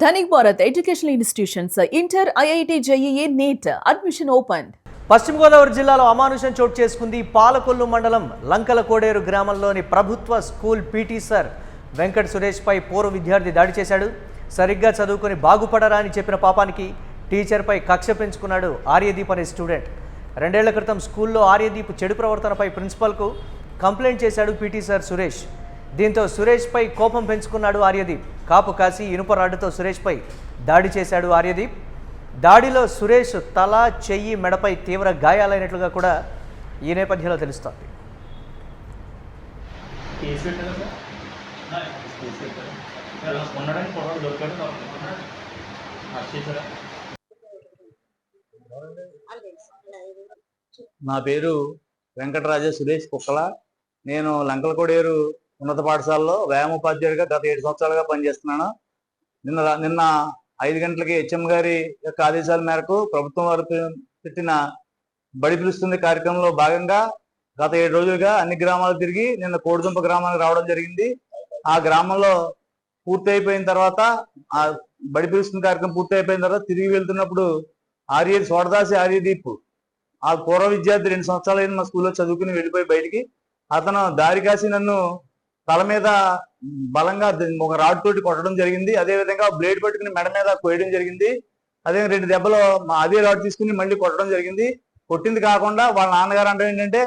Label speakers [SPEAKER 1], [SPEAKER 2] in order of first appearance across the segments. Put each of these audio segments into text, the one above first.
[SPEAKER 1] Dhanik Bharat Educational Institutions, Inter, IIT, JEE, NEET, admission opened.
[SPEAKER 2] పశ్చిమ గోదావరి జిల్లాలో అమానుషం చోటు చేసుకుంది. పాలకొల్లు మండలం లంకల కోడేరు గ్రామంలోని ప్రభుత్వ స్కూల్ పీటీ సార్ వెంకట్ సురేష్పై పూర్వ విద్యార్థి దాడి చేశాడు. సరిగ్గా చదువుకొని బాగుపడరా అని చెప్పిన పాపానికి టీచర్పై కక్ష పెంచుకున్నాడు ఆర్యదీప్ అనే స్టూడెంట్. 2 ఏళ్ల క్రితం స్కూల్లో ఆర్యదీప్ చెడు ప్రవర్తనపై ప్రిన్సిపల్కు కంప్లైంట్ చేశాడు పీటీ సార్ సురేష్. దీంతో సురేష్పై కోపం పెంచుకున్నాడు ఆర్యదీప్. కాపు కాసి ఇనుప రాడ్డుతో సురేష్పై దాడి చేశాడు ఆర్యదీప్. దాడిలో సురేష్ తల, చెయ్యి, మెడపై తీవ్ర గాయాలైనట్లుగా కూడా ఈ నేపథ్యంలో తెలుస్తోంది.
[SPEAKER 3] నా పేరు వెంకటరాజ సురేష్ కుక్కల. నేను లంకలకోడేరు ఉన్నత పాఠశాలలో వ్యాయామోపాధ్యాయుడిగా గత 7 సంవత్సరాలుగా పనిచేస్తున్నాను. నిన్న 5 గంటలకి హెచ్ఎం గారి యొక్క ఆదేశాల మేరకు ప్రభుత్వం వారు పెట్టిన బడి పిలుస్తుంది కార్యక్రమంలో భాగంగా గత 7 రోజులుగా అన్ని గ్రామాలు తిరిగి నిన్న కోడిదుంప గ్రామానికి రావడం జరిగింది. ఆ గ్రామంలో పూర్తి అయిపోయిన తర్వాత, ఆ బడి పిలుస్తుంది కార్యక్రమం పూర్తి అయిపోయిన తర్వాత తిరిగి వెళ్తున్నప్పుడు సోడదాసి ఆర్యదీప్, ఆ పూర్వ విద్యార్థి 2 సంవత్సరాలు మా స్కూల్లో చదువుకుని వెళ్ళిపోయి బయటికి అతను దారి కాసి నన్ను తల మీద బలంగా ఒక రాడ్ తోటి కొట్టడం జరిగింది. అదేవిధంగా బ్లేడ్ పట్టుకుని మెడ మీద కోయడం జరిగింది. అదే 2 దెబ్బలు అదే రాడ్ తీసుకుని మళ్ళీ కొట్టడం జరిగింది. కొట్టింది కాకుండా వాళ్ళ నాన్నగారు అంటే ఏంటంటే,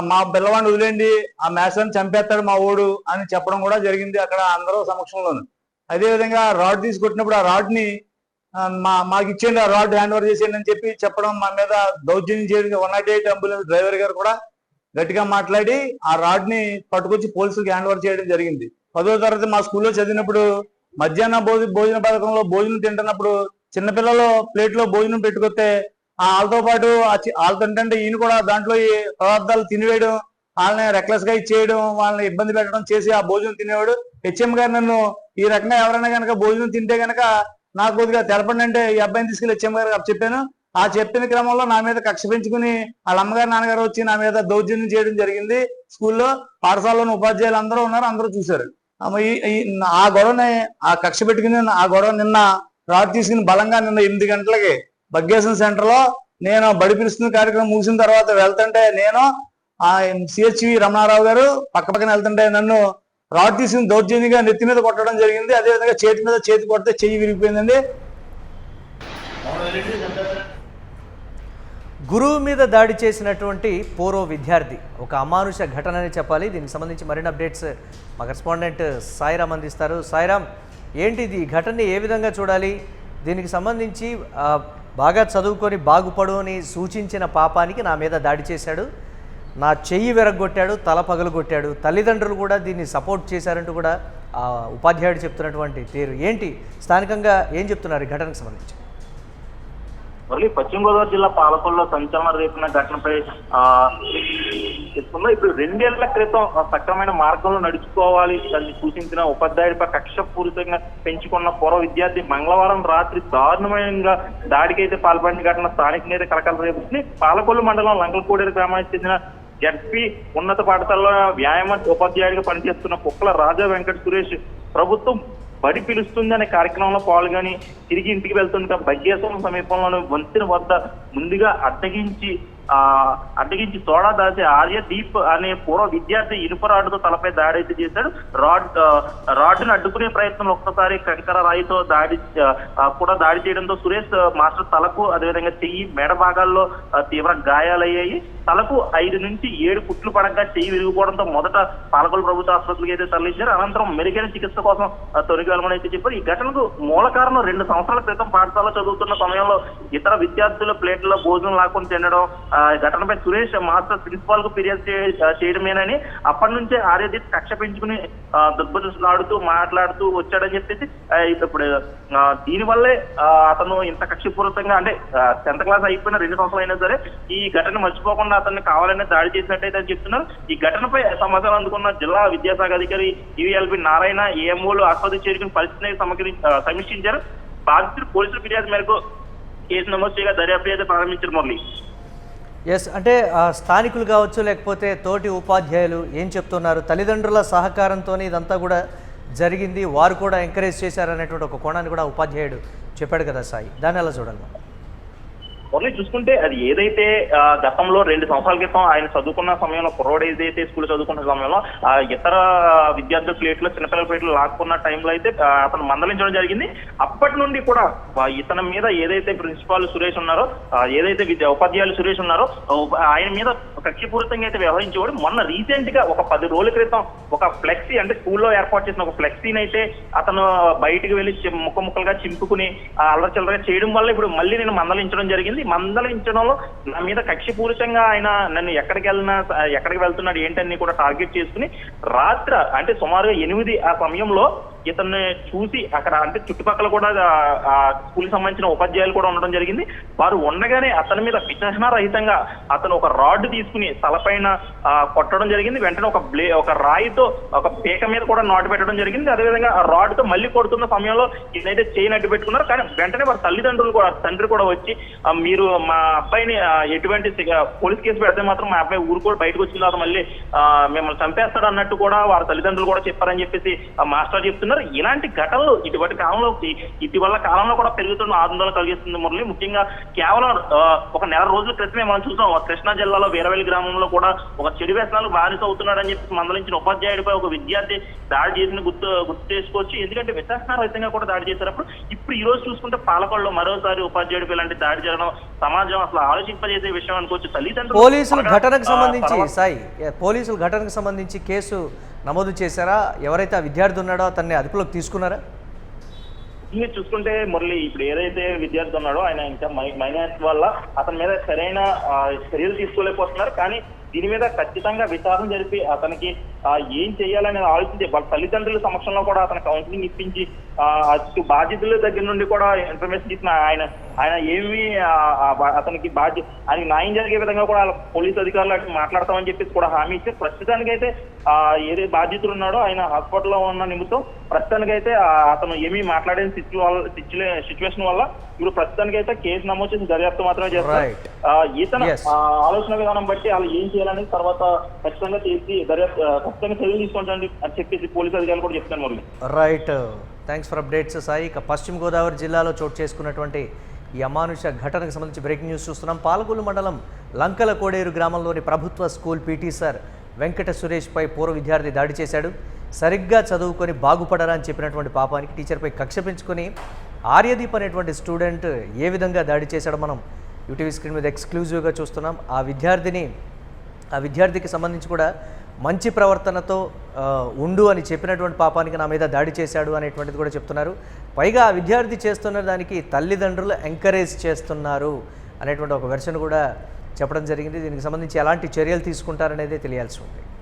[SPEAKER 3] మా పిల్లవాడిని వదిలేండి, ఆ మేస్టర్ని చంపేస్తాడు మా ఓడు అని చెప్పడం కూడా జరిగింది అక్కడ అందరూ సమక్షంలోను. అదేవిధంగా రాడ్ తీసి కొట్టినప్పుడు ఆ రాడ్ని మాకు ఇచ్చేయండి, ఆ రాడ్ హ్యాండ్ ఓవర్ చేసేయండి అని చెప్పి చెప్పడం, మా మీద దౌర్జన్యం చేయడం. 108 అంబులెన్స్ డ్రైవర్ గారు కూడా గట్టిగా మాట్లాడి ఆ రాడ్ ని పట్టుకొచ్చి పోలీసులకు హ్యాండ్ ఓవర్ చేయడం జరిగింది. 10వ తరగతి మా స్కూల్లో చదివినప్పుడు మధ్యాహ్న భోజన పథకంలో భోజనం తింటున్నప్పుడు చిన్నపిల్లలు ప్లేట్లో భోజనం పెట్టుకొస్తే వాళ్ళతో పాటు వాళ్ళతో ఏంటంటే ఈయన కూడా దాంట్లో ఈ పదార్థాలు తినివేయడం, వాళ్ళని రెక్లెస్ గా ఇచ్చేయడం, వాళ్ళని ఇబ్బంది పెట్టడం చేసి ఆ భోజనం తినేవాడు. హెచ్ఎం గారు నన్ను ఈ రకంగా ఎవరైనా కనుక భోజనం తింటే కనుక నాకు కొద్దిగా తెలపండి అంటే ఈ అబ్బాయిని తీసుకెళ్లి హెచ్ఎం గారు చెప్పాను. ఆ చెప్పిన క్రమంలో నా మీద కక్ష పెంచుకుని వాళ్ళ అమ్మగారు నాన్నగారు వచ్చి నా మీద దౌర్జన్యం చేయడం జరిగింది. స్కూల్లో పాఠశాలలోని ఉపాధ్యాయులు అందరూ ఉన్నారు, అందరూ చూశారు. ఆ గొడవని, ఆ కక్ష పెట్టుకుని ఆ గొడవ నిన్న రాడ్ తీసుకుని బలంగా నిన్న 8 గంటలకి బగ్గేషన్ సెంటర్ లో నేను బడి పిలుస్తున్న కార్యక్రమం ముగిసిన తర్వాత వెళ్తుంటే, నేను ఆ సిహెచ్వి రమణారావు గారు పక్కన వెళ్తుంటే నన్ను రాడ్ తీసుకుని దౌర్జన్యంగా నెత్తి మీద కొట్టడం జరిగింది. అదేవిధంగా చేతి మీద చేతి కొడితే చెయ్యి విరిగిపోయిందండి.
[SPEAKER 2] గురువు మీద దాడి చేసినటువంటి పూర్వ విద్యార్థి ఒక అమానుష ఘటన అని చెప్పాలి. దీనికి సంబంధించి మరిన్ని అప్డేట్స్ మా కరెస్పాండెంట్ సాయిరామ్ అందిస్తారు. సాయిరామ్, ఏంటిది ఈ ఘటనని ఏ విధంగా చూడాలి? దీనికి సంబంధించి బాగా చదువుకొని బాగుపడు అని సూచించిన పాపానికి నా మీద దాడి చేశాడు, నా చెయ్యి విరగొట్టాడు, తల పగలగొట్టాడు, తల్లిదండ్రులు కూడా దీన్ని సపోర్ట్ చేశారంటూ కూడా ఉపాధ్యాయుడు చెప్తున్నటువంటి తీరు ఏంటి? స్థానికంగా ఏం చెప్తున్నారు ఈ ఘటనకు సంబంధించి?
[SPEAKER 4] మళ్ళీ పశ్చిమ గోదావరి జిల్లా పాలకొల్లో సంచలనం రేపిన ఘటనపై చెప్తున్నా. ఇప్పుడు 2 ఏళ్ల క్రితం సక్రమైన మార్గంలో నడుచుకోవాలి దాన్ని సూచించిన ఉపాధ్యాయుడిపై కక్షపూరితంగా పెంచుకున్న పూర్వ విద్యార్థి మంగళవారం రాత్రి దారుణంగా దాడికైతే పాల్పడిన ఘటన స్థానికంగా అయితే కలకలం రేపుతుంది. పాలకొల్లు మండలం లంకలకోడేరు గ్రామానికి చెందిన జడ్పీ ఉన్నత పాఠశాలలో వ్యాయామ ఉపాధ్యాయుడిగా పనిచేస్తున్న కుక్కల రాజా వెంకట సురేష్ ప్రభుత్వం బడి పిలుస్తుంది అనే కార్యక్రమంలో పాల్గొని తిరిగి ఇంటికి వెళ్తుండగా బగ్గేశ్వరం సమీపంలోని వంతెన వద్ద ముందుగా అడ్డగించి సోడా దాసి ఆర్యదీప్ అనే పూర్వ విద్యార్థి ఇనుప రాడ్డుతో తలపై దాడి అయితే చేశాడు. రాడ్డును అడ్డుకునే ప్రయత్నంలో ఒక్కసారి కంకర రాయితో దాడి చేయడంతో సురేష్ మాస్టర్ తలకు, అదేవిధంగా చెయ్యి, మెడ భాగాల్లో తీవ్ర గాయాలయ్యాయి. తలకు 5 నుంచి 7 కుట్లు పడగా చెయ్యి విరిగిపోవడంతో మొదట పాలకొల్లు ప్రభుత్వ ఆసుపత్రికి అయితే తరలించారు. అనంతరం మెరుగైన చికిత్స కోసం తొలగిలమని అయితే చెప్పారు. ఈ ఘటనకు మూల కారణం 2 సంవత్సరాల క్రితం పాఠశాలలో చదువుతున్న సమయంలో ఇతర విద్యార్థుల ప్లేట్లలో భోజనం లాక్కొని తినడం. ఘటనపై సురేష్ మాస్టర్ ప్రిన్సిపాల్ కు ఫిర్యాదు చేయడమేనని, అప్పటి నుంచే ఆర్యదీప్ కక్ష పెంచుకుని దుర్భులాడుతూ మాట్లాడుతూ వచ్చాడని చెప్పేసి ఇప్పుడు దీనివల్లే అతను ఇంత కక్షపూరితంగా, అంటే 10th క్లాస్ అయిపోయిన 2 సంవత్సరాలు అయినా సరే ఈ ఘటన మర్చిపోకుండా అతన్ని కావాలనే దాడి చేసినట్టయితే అని చెప్తున్నారు. ఈ ఘటనపై సమాచారం అందుకున్న జిల్లా విద్యాశాఖ అధికారి ఈవీఎల్బి నారాయణ, ఏఎంఓలు ఆసుపత్రి చేరుకుని పరిస్థితిని సమీక్షించారు. బాధితులు పోలీసుల ఫిర్యాదు మేరకు కేసు నమోదు చేయగా దర్యాప్తు అయితే ప్రారంభించారు. మురళి,
[SPEAKER 2] అంటే స్థానికులు కావచ్చు, లేకపోతే తోటి ఉపాధ్యాయులు ఏం చెప్తున్నారు? తల్లిదండ్రుల సహకారంతో ఇదంతా కూడా జరిగింది, వారు కూడా ఎంకరేజ్ చేశారనేటువంటి ఒక కోణాన్ని కూడా ఉపాధ్యాయుడు చెప్పాడు కదా సాయి, దాన్ని ఎలా చూడాలి మనం?
[SPEAKER 4] ఓన్లీ చూసుకుంటే అది ఏదైతే గతంలో 2 సంవత్సరాల క్రితం ఆయన చదువుకున్న సమయంలో కుర్రోడు ఏదైతే స్కూల్ చదువుకున్న సమయంలో ఇతర విద్యార్థుల ప్లేట్లో చిన్నపిల్లల ప్లేట్లు లాక్కున్న టైంలో అయితే అతను మందలించడం జరిగింది. అప్పటి నుండి కూడా ఇతని మీద ఏదైతే ప్రిన్సిపాల్ సురేష్ ఉన్నారో, ఏదైతే ఉపాధ్యాయులు సురేష్ ఉన్నారో ఆయన మీద కక్షపూరితంగా అయితే వ్యవహరించేవాడు. మొన్న రీసెంట్ గా ఒక 10 రోజుల క్రితం ఒక ఫ్లెక్సీ, అంటే స్కూల్లో ఏర్పాటు చేసిన ఒక ఫ్లెక్సీని అయితే అతను బయటికి వెళ్ళి ముక్కలుగా చింపుకుని అల్లరి చిల్లరగా చేయడం వల్ల ఇప్పుడు మళ్ళీ నేను మందలించడం జరిగింది. మందలించడంలో నా మీద కక్షపూరితంగా ఆయన నన్ను ఎక్కడికి వెళ్తున్నాడు ఏంటని కూడా టార్గెట్ చేసుకుని రాత్రి అంటే సుమారుగా 8 ఆ సమయంలో ఇతన్ని చూసి అక్కడ అంటే చుట్టుపక్కల కూడా స్కూల్ సంబంధించిన ఉపాధ్యాయులు కూడా ఉండడం జరిగింది. వారు ఉండగానే అతని మీద విచక్షణారహితంగా అతను ఒక రాడ్ తీసుకుని తలపైన కొట్టడం జరిగింది. వెంటనే ఒక రాయితో ఒక పీక మీద కూడా నాటు పెట్టడం జరిగింది. అదేవిధంగా ఆ రాడ్ తో మళ్ళీ కొడుతున్న సమయంలో ఇదైతే చేయి అడ్డు పెట్టుకున్నారు. కానీ వెంటనే వారి తండ్రి కూడా వచ్చి మీరు మా అబ్బాయిని ఎటువంటి పోలీస్ కేసు పెడితే మాత్రం మా అబ్బాయి ఊరు కూడా బయటకు వచ్చిన తర్వాత మళ్ళీ మిమ్మల్ని చంపేస్తాడు అన్నట్టు కూడా వారి తల్లిదండ్రులు కూడా చెప్పారని చెప్పేసి మాస్టర్ చెప్తున్నారు. ఇలాంటి ఘటనలు ఇటీవల కాలంలో కూడా పెరుగుతున్న ఆందోళన కలిగిస్తుంది మురళి. ముఖ్యంగా కేవలం ఒక నెల రోజుల క్రితమే మనం చూసాం కృష్ణా జిల్లాలో వీరవెల్లి గ్రామంలో కూడా ఒక చెడు వ్యసనాలు బానిస అవుతున్నాడని చెప్పి మందలించిన ఉపాధ్యాయుడిపై ఒక విద్యార్థి దాడి చేసిన గుర్తు చేసుకోవచ్చు. ఎందుకంటే విచక్షణారహితంగా కూడా దాడి చేసేటప్పుడు ఇప్పుడు ఈ రోజు చూసుకుంటే పాలకొల్లో మరోసారి ఉపాధ్యాయుడిపై ఇలాంటి దాడి జరగడం సమాజం అసలు ఆలోచింపజేసే విషయం అనుకోవచ్చు. తల్లిదండ్రులు పోలీసులు
[SPEAKER 2] ఘటనకు సంబంధించి కేసు నమోదు చేశారా? ఎవరైతే ఆ విద్యార్థి ఉన్నాడో అతన్ని అదుపులోకి తీసుకున్నారా?
[SPEAKER 4] మీరు చూసుకుంటే మురళి ఇప్పుడు ఏదైతే విద్యార్థి ఉన్నాడో ఆయన ఇంకా మైనారిటీ వల్ల అతని మీద సరైన చర్యలు తీసుకోలేకపోతున్నారు. కానీ దీని మీద ఖచ్చితంగా విచారణ జరిపి అతనికి ఏం చేయాలని ఆలోచించి వాళ్ళ తల్లిదండ్రుల సమక్షంలో కూడా అతను కౌన్సిలింగ్ ఇప్పించి అటు బాధ్యతల దగ్గర నుండి కూడా ఇన్ఫర్మేషన్ ఇచ్చిన ఆయన ఏమి అతనికి ఆయనకి న్యాయం జరిగే విధంగా కూడా పోలీసు అధికారులు అటు మాట్లాడతామని చెప్పేసి కూడా హామీ ఇచ్చి ప్రస్తుతానికైతే ఏదైతే బాధ్యతలు ఉన్నాడో ఆయన హాస్పిటల్లో ఉన్న నిమిత్తం ప్రస్తుతానికైతే అతను ఏమీ మాట్లాడని సిచ్యువేషన్ వల్ల ఇప్పుడు ప్రస్తుతానికైతే కేసు నమోదు చేసి దర్యాప్తు మాత్రమే చేస్తారు. ఇతను ఆలోచన విధానం బట్టి వాళ్ళు ఏం చేయాలని తర్వాత ఖచ్చితంగా చేసి దర్యాప్తు ఖచ్చితంగా చర్యలు తీసుకుంటామని అని చెప్పేసి పోలీసు అధికారులు కూడా చెప్తాను Murali.
[SPEAKER 2] Right, thanks for updates Sai. ఇక పశ్చిమ గోదావరి జిల్లాలో చోటు చేసుకున్నటువంటి ఈ అమానుష ఘటనకు సంబంధించి బ్రేకింగ్ న్యూస్ చూస్తున్నాం. పాలకొల్లు మండలం లంకల కోడేరు గ్రామంలోని ప్రభుత్వ స్కూల్ పీటీ సార్ వెంకట సురేష్పై పూర్వ విద్యార్థి దాడి చేశాడు. సరిగ్గా చదువుకొని బాగుపడరా అని చెప్పినటువంటి పాపానికి టీచర్పై కక్ష పెంచుకొని ఆర్యదీప్ అనేటువంటి స్టూడెంట్ ఏ విధంగా దాడి చేశాడో మనం యూటీవీ స్క్రీన్ మీద ఎక్స్క్లూజివ్గా చూస్తున్నాం. ఆ విద్యార్థికి సంబంధించి కూడా మంచి ప్రవర్తనతో ఉండు అని చెప్పినటువంటి పాపానికి నా మీద దాడి చేశాడు అనేటువంటిది కూడా చెప్తున్నారు. పైగా ఆ విద్యార్థి చేస్తున్న దానికి తల్లిదండ్రులు ఎంకరేజ్ చేస్తున్నారు అనేటువంటి ఒక వెర్షన్ కూడా చెప్పడం జరిగింది. దీనికి సంబంధించి ఎలాంటి చర్యలు తీసుకుంటారనేది తెలియాల్సి ఉంది.